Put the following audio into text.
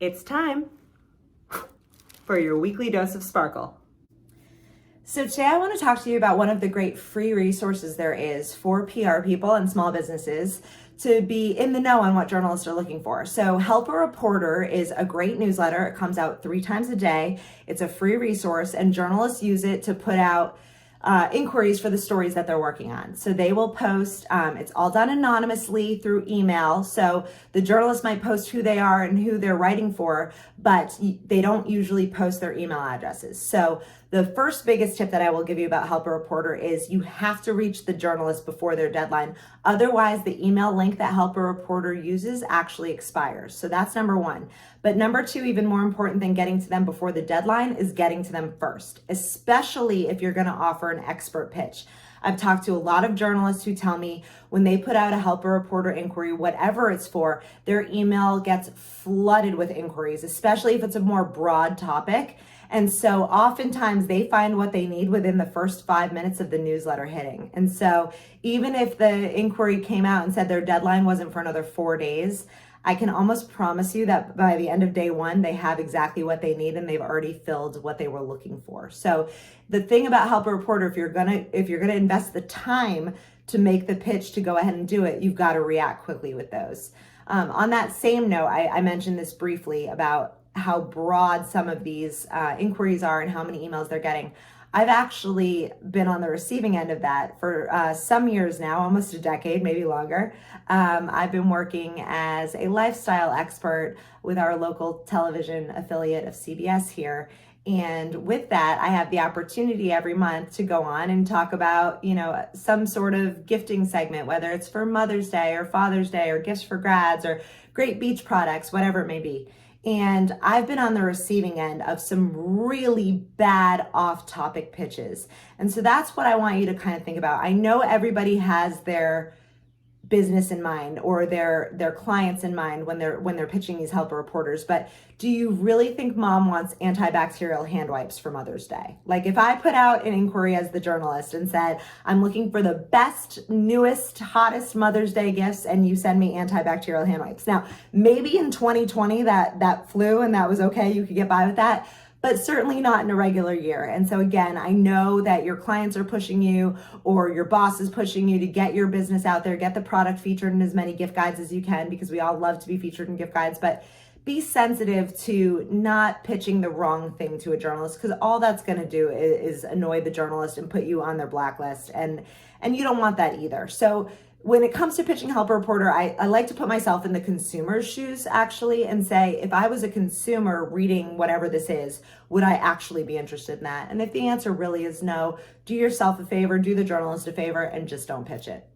It's time for your weekly dose of sparkle. So today I want to talk to you about one of the great free resources there is for PR people and small businesses to be in the know on what journalists are looking for. So Help a Reporter is a great newsletter. It comes out 3 times a day. It's a free resource and journalists use it to put out inquiries for the stories that they're working on. So they will post, it's all done anonymously through email. So the journalist might post who they are and who they're writing for, but they don't usually post their email addresses. So the first biggest tip that I will give you about Help a Reporter is you have to reach the journalist before their deadline. Otherwise, the email link that Help a Reporter uses actually expires. So that's number one. But number two, even more important than getting to them before the deadline, is getting to them first, especially if you're going to offer an expert pitch. I've talked to a lot of journalists who tell me when they put out a Help a Reporter inquiry, whatever it's for, their email gets flooded with inquiries, especially if it's a more broad topic. And so oftentimes they find what they need within the first 5 minutes of the newsletter hitting. And so even if the inquiry came out and said their deadline wasn't for another 4 days, I can almost promise you that by the end of day one, they have exactly what they need and they've already filled what they were looking for. So the thing about Help a Reporter, if you're gonna invest the time to make the pitch to go ahead and do it, you've got to react quickly with those. On that same note, I mentioned this briefly about how broad some of these inquiries are and how many emails they're getting. I've actually been on the receiving end of that for some years now, almost a decade, maybe longer. I've been working as a lifestyle expert with our local television affiliate of CBS here. And with that, I have the opportunity every month to go on and talk about, some sort of gifting segment, whether it's for Mother's Day or Father's Day or gifts for grads or great beach products, whatever it may be. And I've been on the receiving end of some really bad off-topic pitches. And so that's what I want you to kind of think about. I know everybody has their business in mind or their clients in mind when they're pitching these Help a Reporters, but do you really think mom wants antibacterial hand wipes for Mother's Day? Like if I put out an inquiry as the journalist and said, I'm looking for the best, newest, hottest Mother's Day gifts, and you send me antibacterial hand wipes. Now, maybe in 2020 that flew and that was okay, you could get by with that, but certainly not in a regular year. And so again, I know that your clients are pushing you or your boss is pushing you to get your business out there, get the product featured in as many gift guides as you can, because we all love to be featured in gift guides, but be sensitive to not pitching the wrong thing to a journalist, because all that's going to do is annoy the journalist and put you on their blacklist. And you don't want that either. So when it comes to pitching Help a Reporter, I like to put myself in the consumer's shoes actually and say, if I was a consumer reading whatever this is, would I actually be interested in that? And if the answer really is no, do yourself a favor, do the journalist a favor, and just don't pitch it.